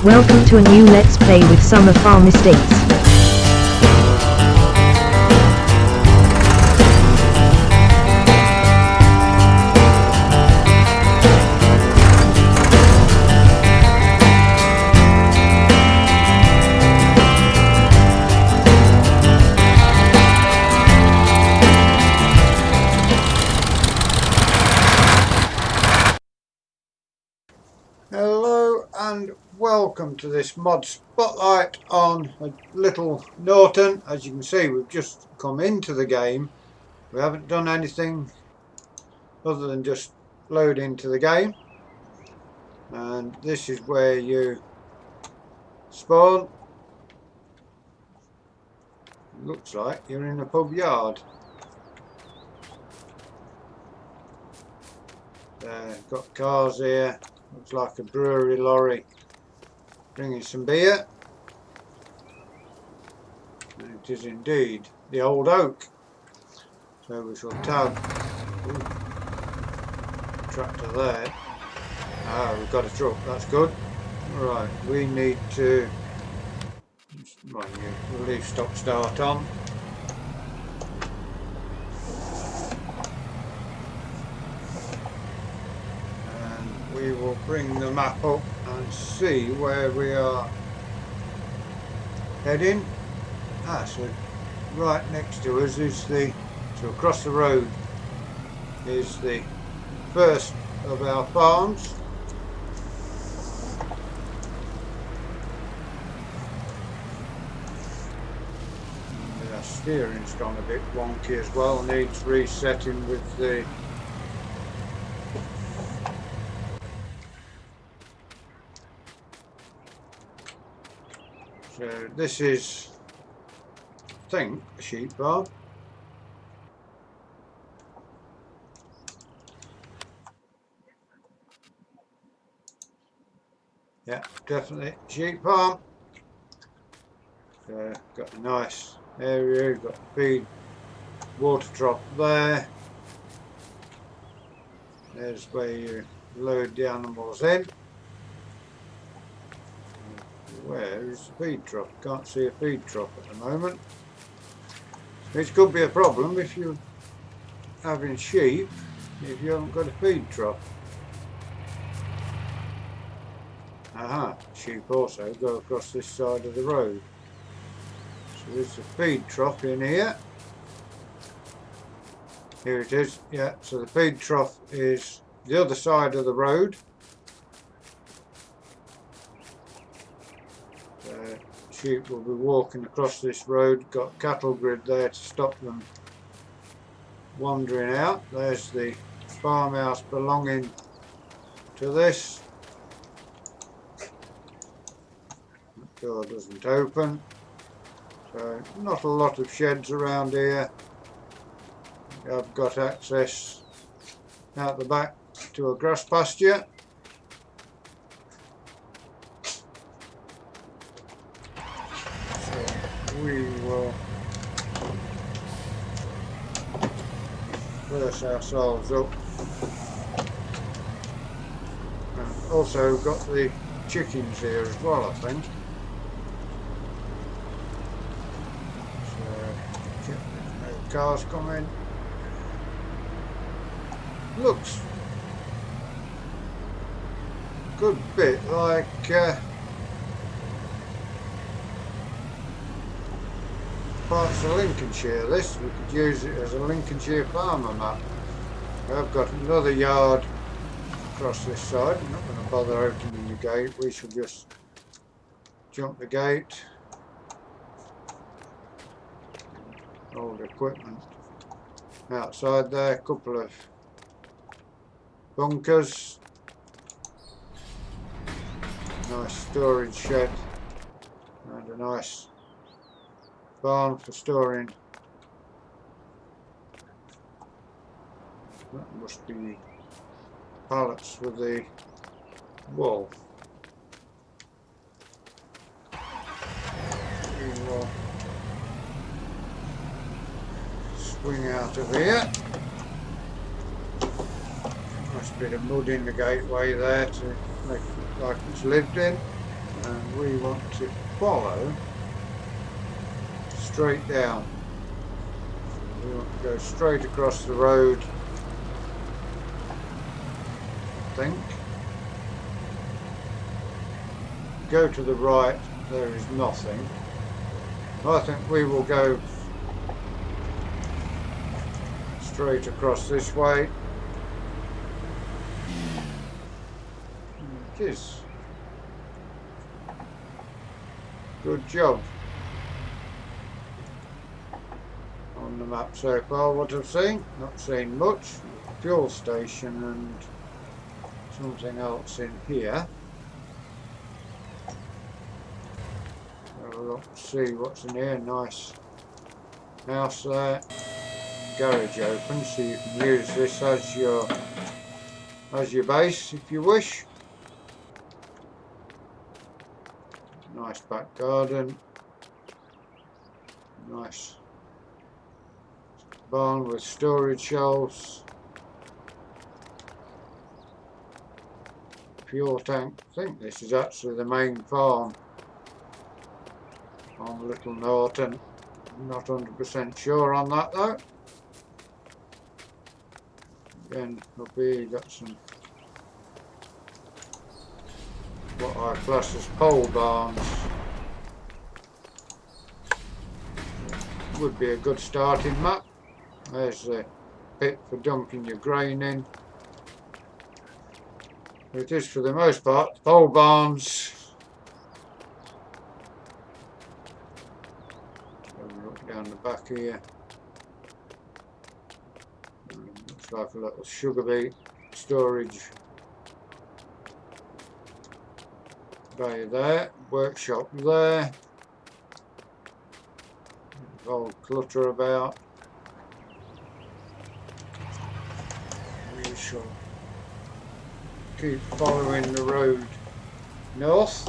Welcome to a new Let's Play with Summer Farm Estates. Hello and welcome to this mod spotlight on Little Norton. As you can see, we've just come into the game. We haven't done anything other than just load into the game, and this is where you spawn. Looks like you're in a pub yard. Got cars here. Looks like a brewery lorry bringing some beer. And it is indeed the old oak. So we shall tab. Tractor there. Ah, we've got a truck. That's good. Right, we need to. Right, we'll leave stop start on. And we will bring the map up and see where we are heading. Ah, so right next to us is so across the road is the first of our farms. Our steering's gone a bit wonky as well, needs resetting with the so this is, I think, a sheep farm. Yeah, definitely sheep farm. Got a nice area, you've got the feed water trough there. There's where you load the animals in. Where is the feed trough? Can't see a feed trough at the moment. Which could be a problem if you're having sheep, if you haven't got a feed trough. Aha, sheep also go across this side of the road. So there's a feed trough in here. Here it is, yeah, so the feed trough is the other side of the road. Sheep will be walking across this road, got cattle grid there to stop them wandering out. There's the farmhouse belonging to this. The door doesn't open, so not a lot of sheds around here. I've got access out the back to a grass pasture. We will burst ourselves up, and also got the chickens here as well, I think. So no cars coming. Looks a good bit like parts of Lincolnshire. This, we could use it as a Lincolnshire farmer map. I've got another yard across this side. I'm not going to bother opening the gate, we shall just jump the gate. Old equipment outside there, a couple of bunkers, nice storage shed, and a nice barn for storing. That must be pallets with the wool. We will swing out of here. Nice bit of mud in the gateway there to make it look like it's lived in. and we want to follow straight down. We want to go straight across the road, I think. Go to the right, there is nothing. I think we will go straight across this way. It is. Good job. On the map so far, what I've seen, not seen much. Fuel station and something else in here. Have a look, see what's in here. Nice house there. Garage open, so you can use this as your base if you wish. Nice back garden. Nice barn with storage shelves. Fuel tank. I think this is actually the main farm on Little Norton. I'm not 100% sure on that though. Again, up here you got some what I class as pole barns. Would be a good starting map. There's the pit for dumping your grain in. It is for the most part pole barns. Look down the back here. Looks like a little sugar beet storage bay there. Workshop there. Old clutter about. We shall keep following the road north.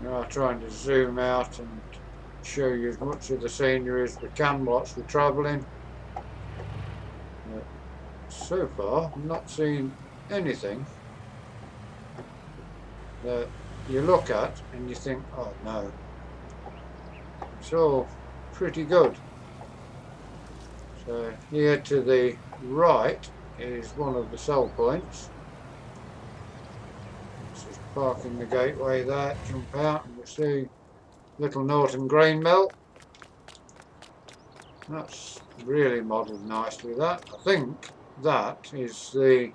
Now trying to zoom out and show you as much of the scenery as we can whilst we're travelling. So far I've not seen anything that you look at and you think, oh no. It's all pretty good. So here to the right is one of the sell points. Let's just park in the gateway there, jump out and we'll see Little Norton grain mill. That's really modelled nicely, that. I think that is the...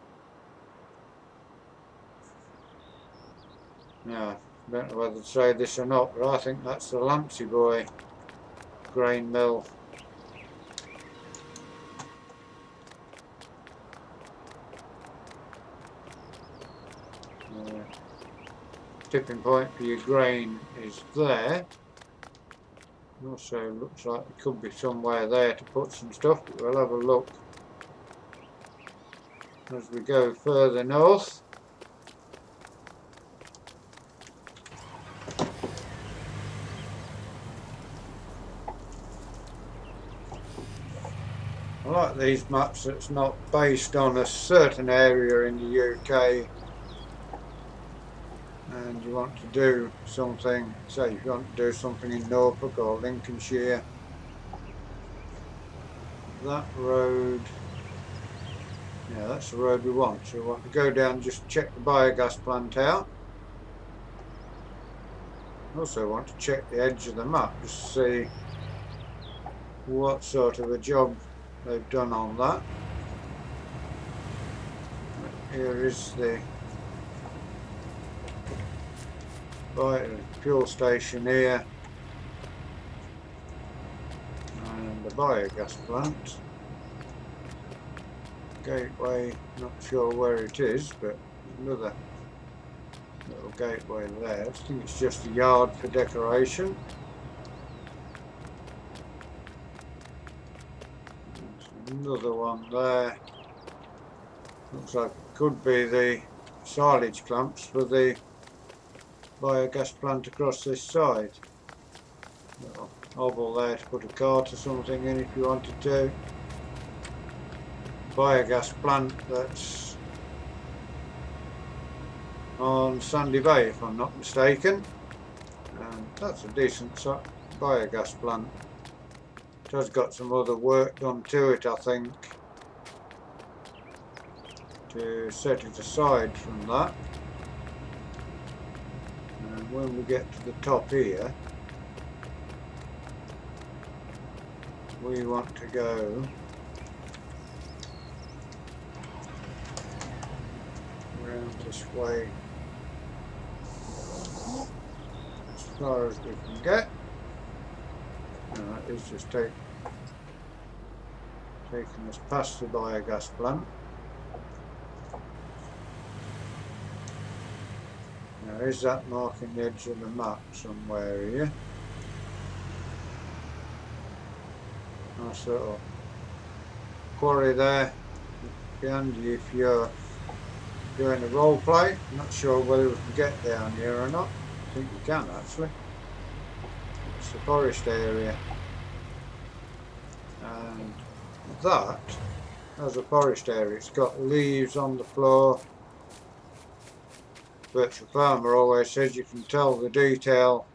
Now, I don't know whether to say this or not, but I think that's the Lancey Boy grain mill. Tipping point for your grain is there. Also looks like there could be somewhere there to put some stuff, but we'll have a look as we go further north. I like these maps that's not based on a certain area in the UK and you want to do something, say if you want to do something in Norfolk or Lincolnshire, that road, yeah, that's the road we want. So we want to go down and just check the biogas plant out. Also want to check the edge of the map just to see what sort of a job they've done on that. Here is the fuel station here and the biogas plant. Gateway, not sure where it is, but another little gateway there. I think it's just a yard for decoration. There's another one there. Looks like it could be the silage clamps for the biogas plant across this side. Little oval there to put a cart or something in if you wanted to. Biogas plant that's on Sandy Bay, if I'm not mistaken. And that's a decent biogas plant. It has got some other work done to it, I think, to set it aside from that. And when we get to the top here, we want to go around this way as far as we can get. It's just taking us past the biogas plant. Now, is that marking the edge of the map somewhere here? Nice little quarry there. Be handy if you're doing a role play. I'm not sure whether we can get down here or not. I think we can actually. It's the forest area. And that, as a forest area, it's got leaves on the floor. But the farmer always says you can tell the detail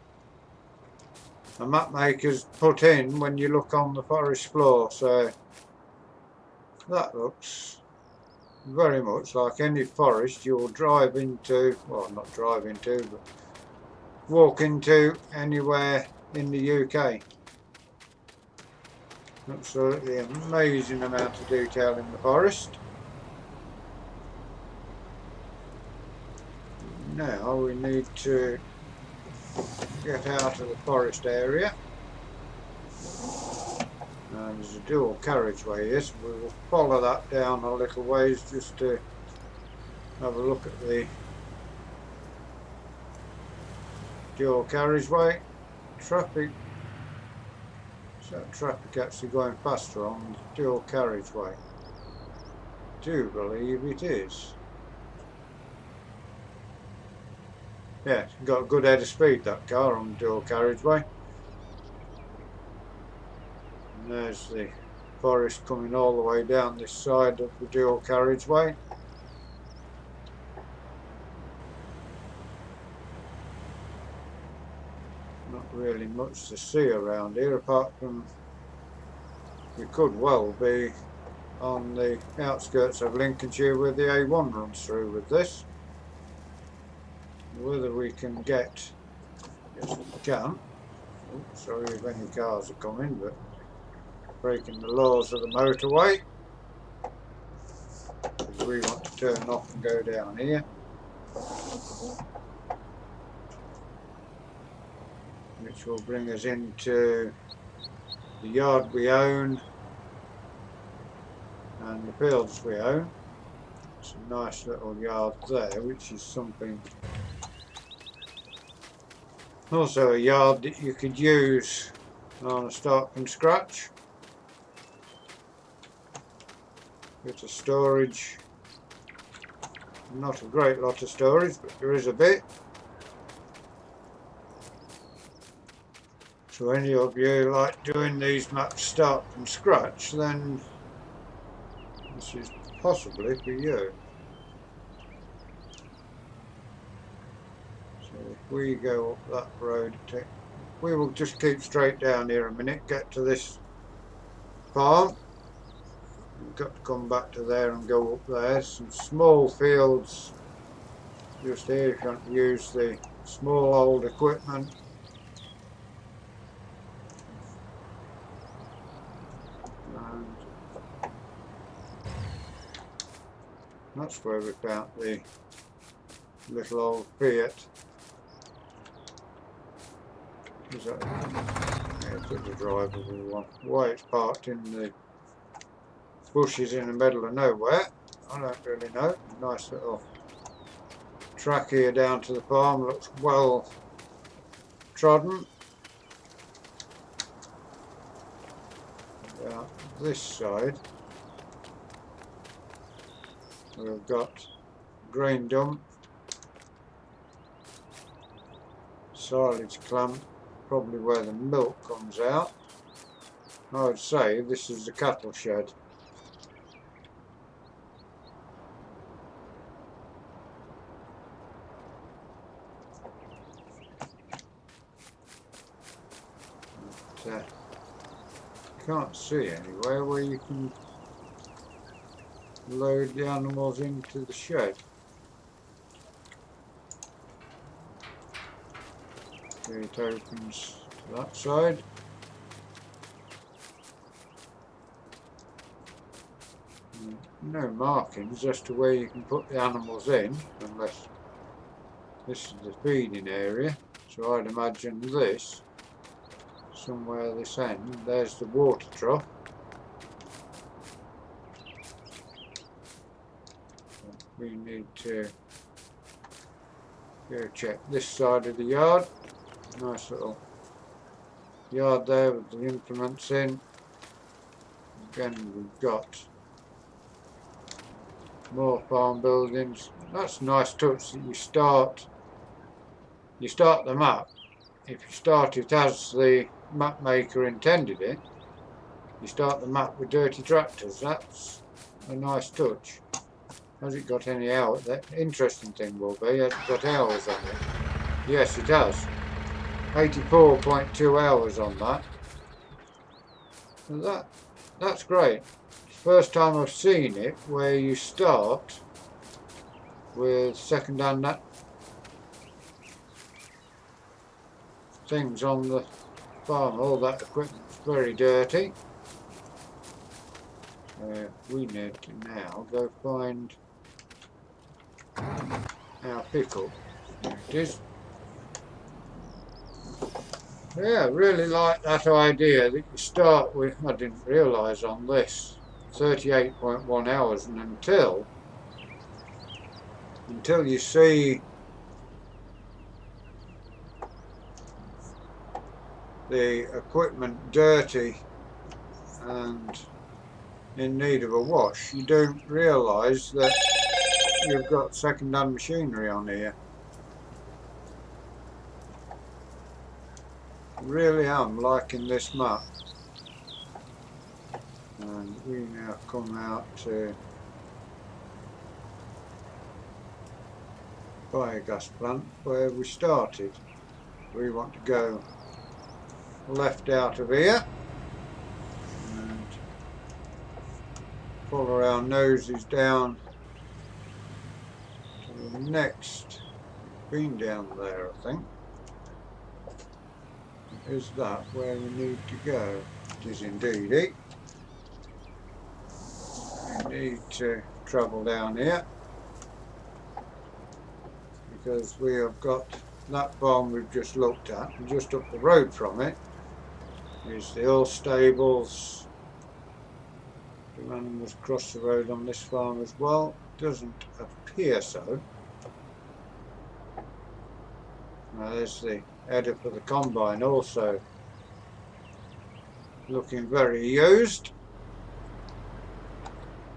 the map makers put in when you look on the forest floor. So that looks very much like any forest you'll drive into, well, not drive into, but walk into anywhere in the UK. Absolutely amazing amount of detail in the forest. Now we need to get out of the forest area. And there's a dual carriageway here, so we will follow that down a little ways just to have a look at the dual carriageway. Traffic, is that traffic actually going faster on the dual carriageway? I do believe it is. Yeah, it's got a good head of speed, that car, on the dual carriageway. And there's the forest coming all the way down this side of the dual carriageway. Not really much to see around here, apart from we could well be on the outskirts of Lincolnshire where the A1 runs through with this. Whether we can get, yes we can. Oh, sorry if any cars are coming, but breaking the laws of the motorway, because we want to turn off and go down here, which will bring us into the yard we own and the fields we own. It's a nice little yard there, which is something, also a yard that you could use on a start from scratch. Bit of storage, not a great lot of storage, but there is a bit. So any of you like doing these maps start from scratch, then this is possibly for you. So if we go up that road, we will just keep straight down here a minute, get to this farm. We've got to come back to there and go up there. Some small fields just here if you want to use the small old equipment. And that's where we found the little old Fiat. Is that? Yeah, it's the drivable one. Why it's parked in the bushes in the middle of nowhere, I don't really know. Nice little track here down to the farm, looks well trodden. Down this side we've got grain dump, silage clamp, probably where the milk comes out. I would say this is the cattle shed. can't see anywhere where you can load the animals into the shed. Okay, it opens to that side. No markings as to where you can put the animals in, unless this is the feeding area. So I'd imagine this, somewhere this end, there's the water trough. We need to go check this side of the yard. Nice little yard there with the implements in. Again, we've got more farm buildings. That's a nice touch that you start the map. If you start it as the map maker intended it, you start the map with dirty tractors. That's a nice touch. Has it got any hours? The interesting thing will be, has it got hours on it? Yes, it has. 84.2 hours on that. So that's great. First time I've seen it where you start with second-hand things on the farm. All that equipment's very dirty. We need to now go find our pickle. There it is. Yeah, really like that idea that you start with, I didn't realise on this, 38.1 hours, and until you see the equipment dirty and in need of a wash, you don't realise that you've got second-hand machinery on here. Really am liking this map. And we now come out to biogas plant where we started. We want to go left out of here and follow our noses down to the next. Been down there, I think. Is that where we need to go? It is indeed. We need to travel down here because we have got that farm we've just looked at, and just up the road from it is the old stables. Do animals cross the road on this farm as well? Doesn't appear so. Now there's the header for the combine also, looking very used.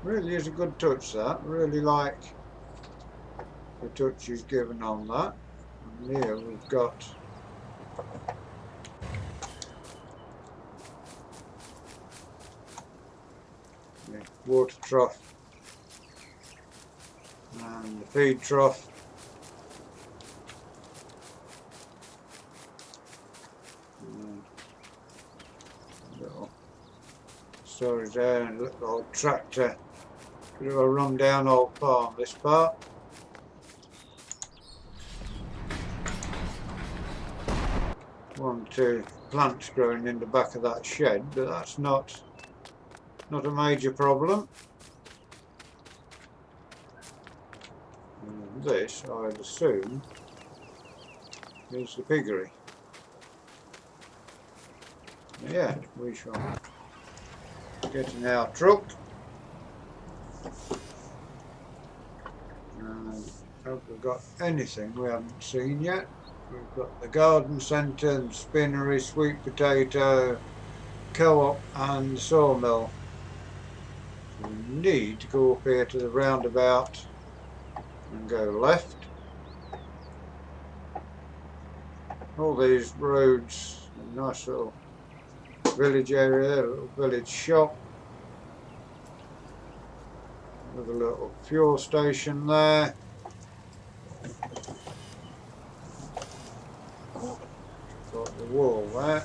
Really is a good touch, that. Really like the touch he's given on that. And here we've got the water trough and the feed trough. Little storage there and a little old tractor. Bit of a run down old farm, this part. One, two plants growing in the back of that shed, but that's not a major problem. And this, I'd assume, is the piggery. Yeah, we shall get in our truck and hope we've got anything we haven't seen yet. We've got the garden centre, the spinnery, sweet potato, co-op and sawmill. So we need to go up here to the roundabout and go left. All these roads, a nice little village area there, a little village shop with a little fuel station there. Got the wall there.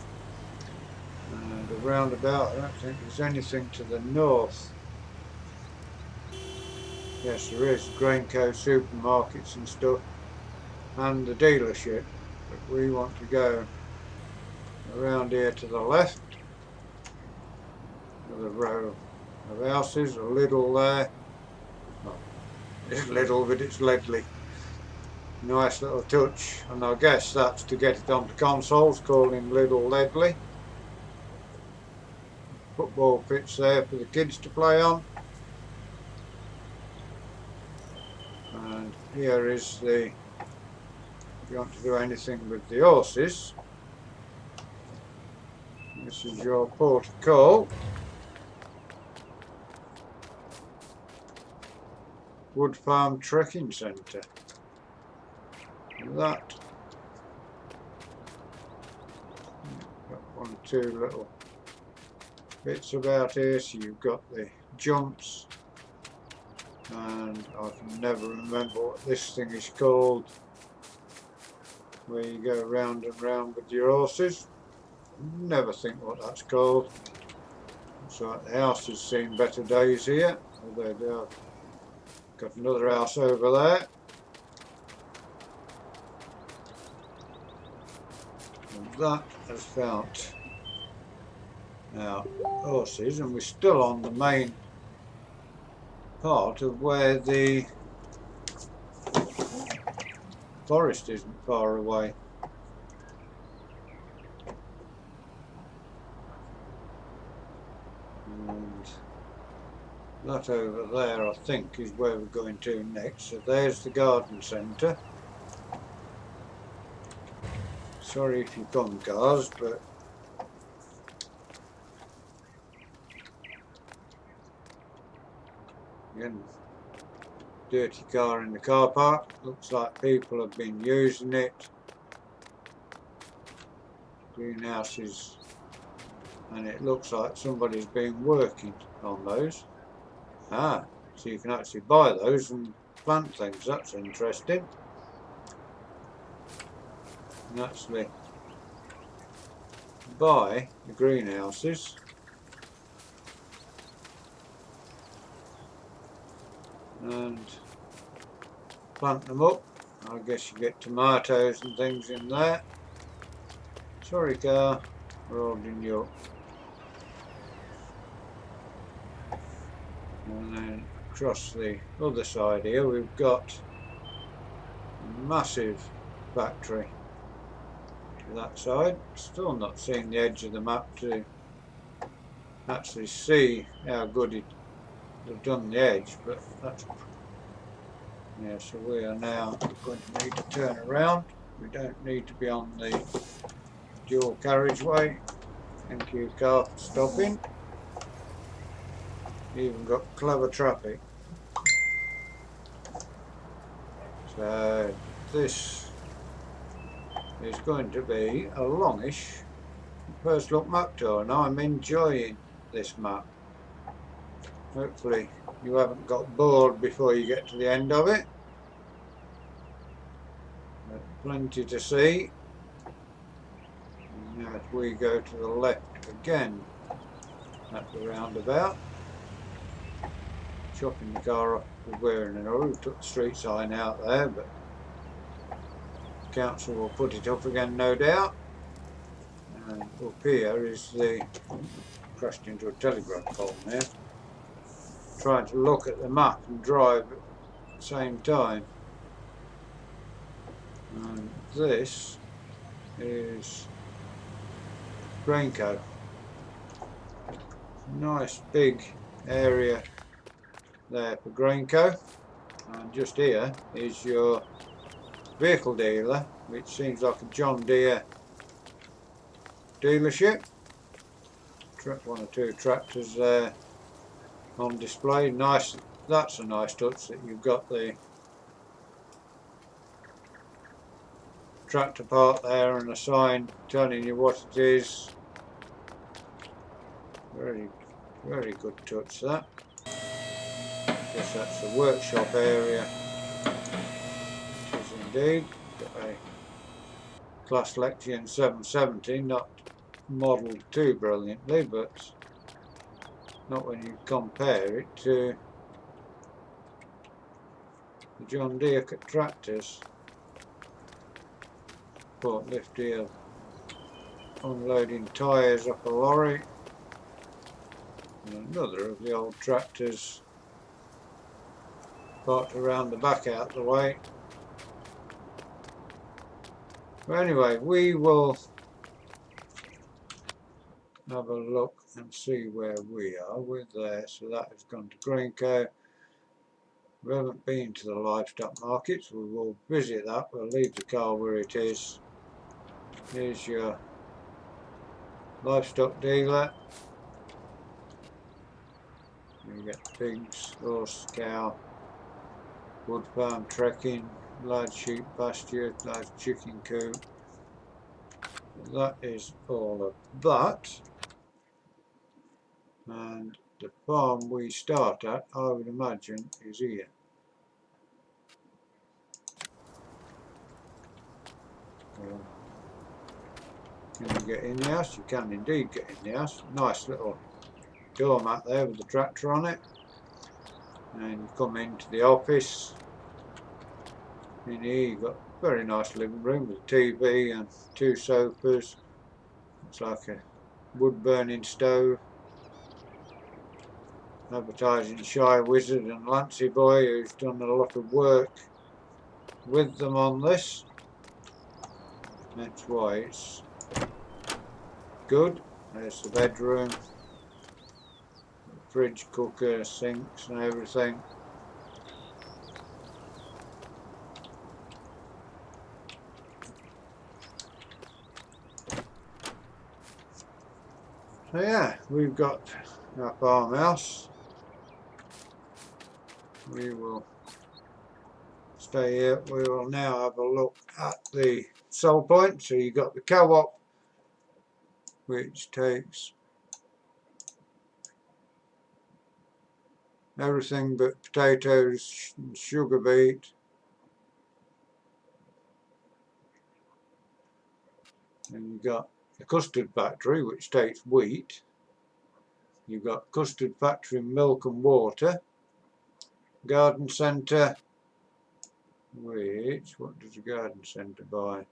roundabout. I don't think there's anything to the north. Yes, there is Grainco supermarkets and stuff, and the dealership. But we want to go around here to the left. Another row of houses, a Lidl there. Oh, it's Lidl, but it's Ledley. Nice little touch, and I guess that's to get it onto consoles, calling Lidl Ledley. Football pitch there for the kids to play on. And here is the, if you want to do anything with the horses, this is your port of call. Wood Farm Trekking Centre. That, got one or two little bits about here. So you've got the jumps, and I can never remember what this thing is called, where you go round and round with your horses. Never think what that's called. So the house has seen better days here. Although they've got another house over there. And that has found our horses, and we're still on the main part of where the forest isn't far away. And that over there, I think, is where we're going to next. So there's the garden centre. Sorry if you come, cars, but again, dirty car in the car park. Looks like people have been using it. Greenhouses, and it looks like somebody's been working on those. Ah, so you can actually buy those and plant things. That's interesting. And actually buy the greenhouses and plant them up. I guess you get tomatoes and things in there. Sorry, car, we're holding you up. And then across the other side here we've got a massive factory to that side. Still not seeing the edge of the map to actually see how good they've done the edge, but that's, yeah, so we are now going to need to turn around. We don't need to be on the dual carriageway. Thank you, car, for stopping. Even got clever traffic. So this is going to be a longish first look map tour, and I'm enjoying this map. Hopefully you haven't got bored before you get to the end of it. But plenty to see. And now if we go to the left again at the roundabout, chopping the car off with wearing an hurry. We took the street sign out there, but the council will put it up again, no doubt. And up here is the, crashed into a telegraph pole there. Trying to look at the map and drive at the same time. And this is Grainco. Nice big area there for Grainco, and just here is your vehicle dealer, which seems like a John Deere dealership. One or two tractors there on display. Nice, that's a nice touch that you've got the tractor part there and a sign telling you what it is. Very, very good touch that. Guess that's the workshop area. It is indeed. Got a Class Lexion 770, not modelled too brilliantly, but not when you compare it to the John Deere tractors. Forklift here unloading tyres off a lorry, and another of the old tractors parked around the back out the way. But anyway, we will have a look and see where we are. We're there, so that has gone to Greencoat. We haven't been to the livestock markets. We will visit that. We'll leave the car where it is. Here's your livestock dealer. You get pigs, horse, cow, wood farm, trekking, large sheep pasture, large chicken coop. That is all of that. And the farm we start at, I would imagine, is here. Can you get in the house? You can indeed get in the house. Nice little doormat there with the tractor on it. And you come into the office. In here you've got a very nice living room with a TV and 2 sofas. It's like a wood burning stove. Advertising Shy Wizard and Lancy Boy, who's done a lot of work with them on this. That's why it's good. There's the bedroom, fridge, cooker, sinks and everything. So yeah, we've got our farmhouse. We will stay here. We will now have a look at the sell point. So you've got the co-op, which takes everything but potatoes and sugar beet. And you've got the custard factory, which takes wheat. You've got custard factory, milk and water. Garden centre, which, what does the garden centre buy?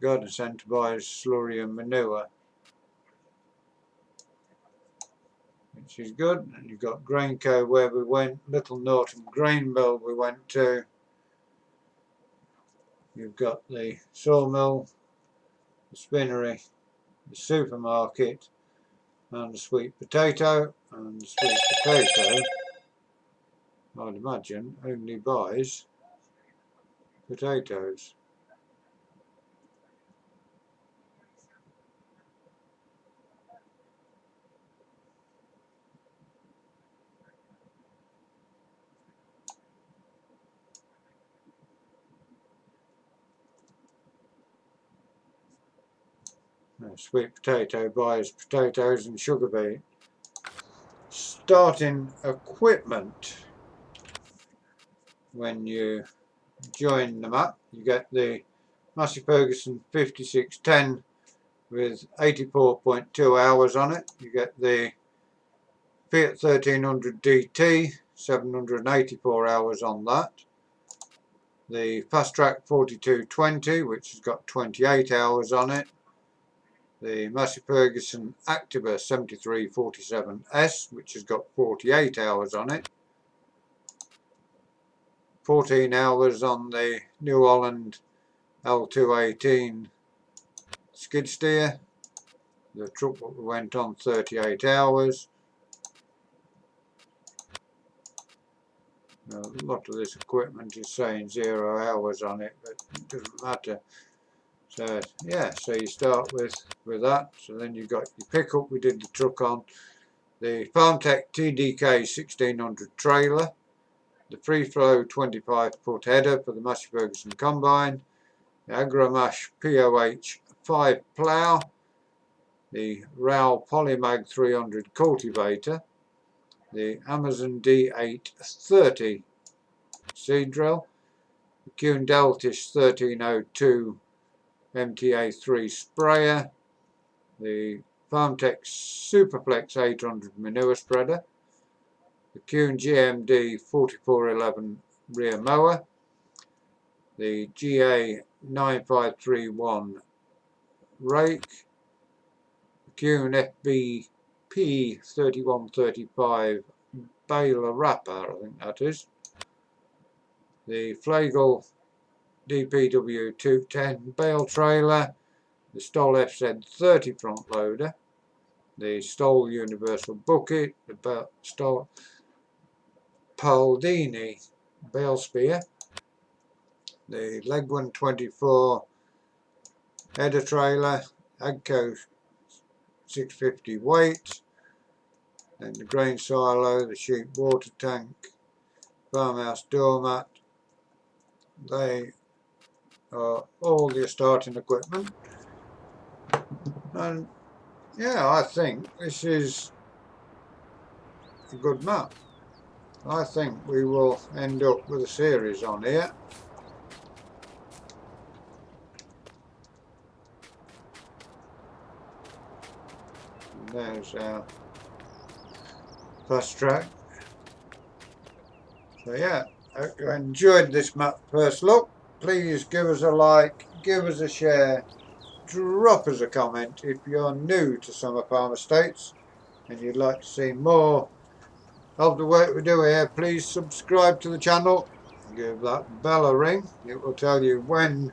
Garden centre buys slurry and manure, which is good. And you've got Grainco where we went, Little Norton grain mill we went to. You've got the sawmill, the spinnery, the supermarket, and the sweet potato. And the sweet potato, I'd imagine, only buys potatoes. No, sweet potato buys potatoes and sugar beet. Starting equipment. When you join them up, you get the Massey Ferguson 5610 with 84.2 hours on it. You get the Fiat 1300 DT, 784 hours on that. The Fast Track 4220, which has got 28 hours on it. The Massey Ferguson Activa 7347S, which has got 48 hours on it. 14 hours on the New Holland L218 skid steer. The truck went on 38 hours. Now, a lot of this equipment is saying 0 hours on it, but it doesn't matter. So yeah, so you start with that. So then you've got your pickup we did the truck on, the FarmTech TDK 1600 trailer, the Free Flow 25 foot header for the Massey Ferguson combine, the Agromash POH 5 plough, the Rowell Polymag 300 cultivator, the Amazon D830 seed drill, the Kuhn Deltish 1302 MTA3 sprayer, the Farmtech Superflex 800 manure spreader, the Kuhn GMD 4411 rear mower, the GA 9531 rake, the Kuhn FBP 3135 baler wrapper, I think that is, the Flegel DPW 210 bale trailer, the Stoll FZ30 front loader, the Stoll Universal Bucket, the Stoll Paldini bale spear, the Leg 124 header trailer, Agco 650 weight, then the grain silo, the sheep water tank, farmhouse doormat. They are all your starting equipment, and yeah, I think this is a good map. I think we will end up with a series on here. And there's our fast track. So yeah, I hope you enjoyed this map first look. Please give us a like, give us a share, drop us a comment if you're new to Summer Farm Estates and you'd like to see more of the work we do here. Please subscribe to the channel, give that bell a ring. It will tell you when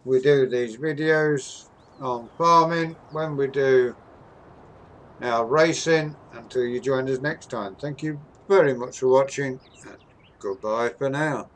we do these videos on farming, when we do our racing, until you join us next time. Thank you very much for watching, and goodbye for now.